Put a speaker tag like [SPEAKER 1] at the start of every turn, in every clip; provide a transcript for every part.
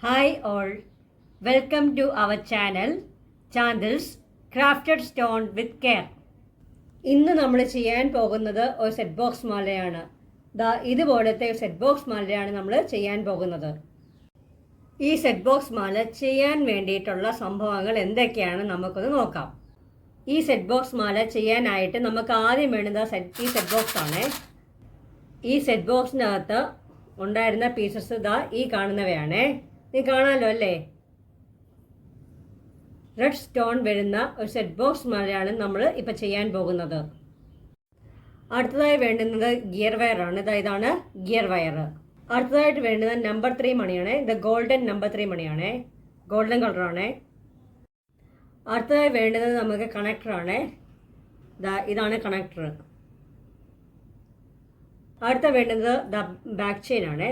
[SPEAKER 1] Hi all, welcome to our channel Chandil's Crafted Stone with Care. ഇന്ന് നമ്മൾ ചെയ്യാൻ പോകുന്നത് ഒരു സെറ്റ് ബോക്സ് മാലയാണ്. ഇതുപോലത്തെ സെറ്റ് ബോക്സ് മാലയാണ് നമ്മൾ ചെയ്യാൻ പോകുന്നത്. ഈ സെറ്റ് ബോക്സ് മാല ചെയ്യാൻ വേണ്ടിയിട്ടുള്ള സംഭവങ്ങൾ എന്തൊക്കെയാണ് നമുക്കൊന്ന് നോക്കാം. ഈ സെറ്റ് ബോക്സ് മാല ചെയ്യാനായിട്ട് നമുക്ക് ആദ്യം വേണ്ടുന്നത് ഈ സെറ്റ് ബോക്സ് ആണ്. ഈ സെറ്റ് ബോക്സിനകത്ത് ഉണ്ടായിരുന്ന പീസസ് ഈ കാണുന്നവയാണ്. നീ കാണാമല്ലോ അല്ലേ? റെഡ് സ്റ്റോൺ വരുന്ന ഒരു സെറ്റ് ബോക്സ് മാലയാണ് നമ്മൾ ഇപ്പോൾ ചെയ്യാൻ പോകുന്നത്. അടുത്തതായി വേണ്ടുന്നത് ഗിയർ വയറാണ്. ഇതാണ് ഗിയർ വയർ. അടുത്തതായിട്ട് വേണ്ടുന്നത് നമ്പർ 3 മണിയാണ്. ഇത് ഗോൾഡൻ നമ്പർ 3 മണിയാണ്, ഗോൾഡൻ കളറാണ്. അടുത്തതായി വേണ്ടുന്നത് നമുക്ക് കണക്ടറാണ്. ഇതാണ് കണക്ടർ. അടുത്ത വേണ്ടുന്നത് ബാക്ക് ചെയിൻ ആണ്.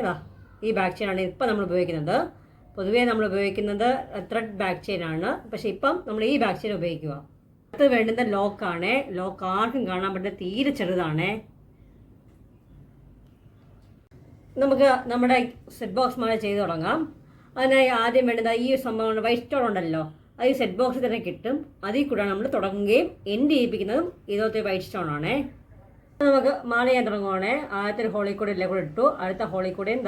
[SPEAKER 1] ഈ ബാക്ക് ചെയിൻ ആണ് ഇപ്പം നമ്മൾ ഉപയോഗിക്കുന്നത്. പൊതുവേ നമ്മൾ ഉപയോഗിക്കുന്നത് ത്രെഡ് ബാക്ക് ചെയിൻ ആണ്, പക്ഷേ ഇപ്പം നമ്മൾ ഈ ബാക്ക് ചെയിൻ ഉപയോഗിക്കുക. അടുത്ത് വേണ്ടുന്നത് ലോക്കാണ്. ലോക്ക് ആർക്കും കാണാൻ പറ്റുന്ന തീരെ ചെറുതാണ്. നമുക്ക് നമ്മുടെ സെറ്റ് ബോക്സ് മാല ചെയ്ത് തുടങ്ങാം. അതിനായി ആദ്യം വേണ്ടുന്നത് ഈ സംഭവം വൈറ്റ് സ്റ്റോൺ ഉണ്ടല്ലോ, അത് ഈ സെറ്റ് ബോക്സിൽ തന്നെ കിട്ടും. അതിൽ കൂടെ നമ്മൾ തുടങ്ങുകയും എൻഡ് ചെയ്യിപ്പിക്കുന്നതും ഇതോത്തെ വൈറ്റ് സ്റ്റോൺ ആണ്. നമുക്ക് മാല ചെയ്യാൻ തുടങ്ങുവാണ്. ആദ്യത്തെ ഒരു ഹോളിൽ കൂടെ എല്ലാം കൂടെ ഇട്ടു. അടുത്ത ഹോളിൽ കൂടെയും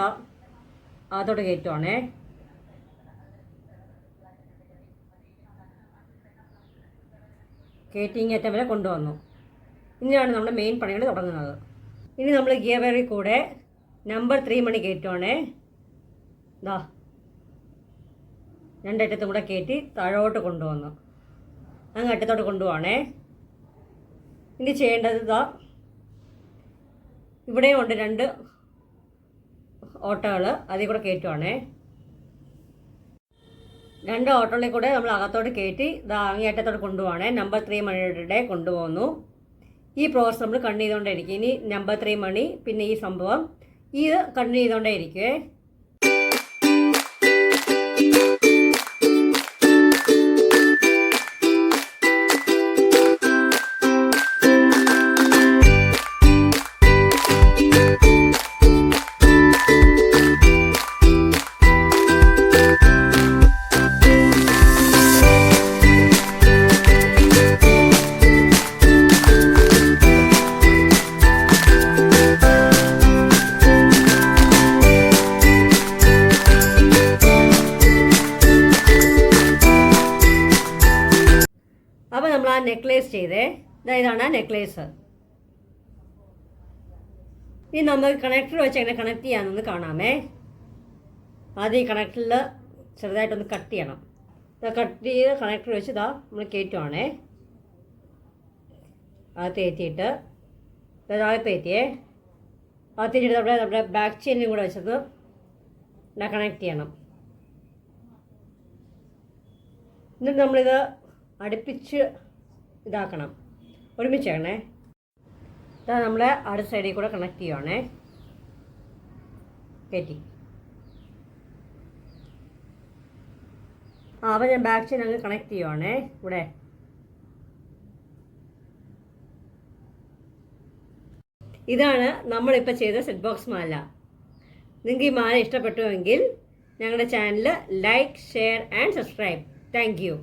[SPEAKER 1] അതോടെ കയറ്റുവാണേ. കയറ്റിങ് ഏറ്റവും വരെ കൊണ്ടുവന്നു. ഇനിയാണ് നമ്മുടെ മെയിൻ പണികൾ തുടങ്ങുന്നത്. ഇനി നമ്മൾ ഗിയർ വയറിൽ കൂടെ നമ്പർ 3 മണി കയറ്റുവാണേ. രണ്ടറ്റത്തും കൂടെ കയറ്റി താഴോട്ട് കൊണ്ടുവന്നു അങ്ങ് അറ്റത്തോട്ട് കൊണ്ടുപോവാണേ. ഇനി ചെയ്യേണ്ടത് ഇവിടെയും ഉണ്ട് 2 ഓട്ടകൾ, അതിൽ കൂടെ കയറ്റുവാണേ. 2 ഓട്ടോളിൽ കൂടെ നമ്മൾ അകത്തോട്ട് കയറ്റി അങ്ങേയറ്റത്തോട്ട് കൊണ്ടുപോവാണേ. നമ്പർ 3 മണിയുടെ കൊണ്ടുപോകുന്നു. ഈ പ്രോസസ് നമ്മൾ കണ്ണു ചെയ്തുകൊണ്ടേയിരിക്കും. ഇനി നമ്പർ 3 മണി, പിന്നെ ഈ സംഭവം ഇത് കണ്ണു ചെയ്തുകൊണ്ടേ ഇരിക്കുവേ. അപ്പോൾ നമ്മൾ ആ നെക്ലേസ് ചെയ്തേ. ഇതാണ് ആ നെക്ലേസ്. ഇനി നമുക്ക് കണക്ടർ വെച്ച് എങ്ങനെ കണക്ട് ചെയ്യാമെന്നൊന്ന് കാണാമേ. ആദ്യം ഈ കണക്ടറിൽ ചെറുതായിട്ടൊന്ന് കട്ട് ചെയ്യണം. കട്ട് ചെയ്ത് കണക്ടർ വെച്ച് നമ്മൾ കയറ്റുവാണേ. അകത്ത് കയറ്റിയിട്ട് അകത്ത് കയറ്റിയേ. അകത്ത് കയറ്റിയിട്ട് നമ്മുടെ ബാക്ക് ചെയിനും കൂടെ വെച്ചത് കണക്ട് ചെയ്യണം. എന്നിട്ട് നമ്മളിത് അടുപ്പിച്ച് ഇതാക്കണം, ഒരുമിച്ചാണേ. നമ്മൾ അടുത്ത സൈഡിൽ കൂടെ കണക്ട് ചെയ്യുവാണേ. കയറ്റി അപ്പോൾ ഞാൻ ബാക്ക് ചെയിൻ അങ്ങ് കണക്ട് ചെയ്യുവാണേ. ഇവിടെ ഇതാണ് നമ്മളിപ്പോൾ ചെയ്ത സെറ്റ് ബോക്സ് മാല. നിങ്ങൾക്ക് ഈ മാല ഇഷ്ടപ്പെട്ടുവെങ്കിൽ ഞങ്ങളുടെ channel like, share and subscribe. Thank you.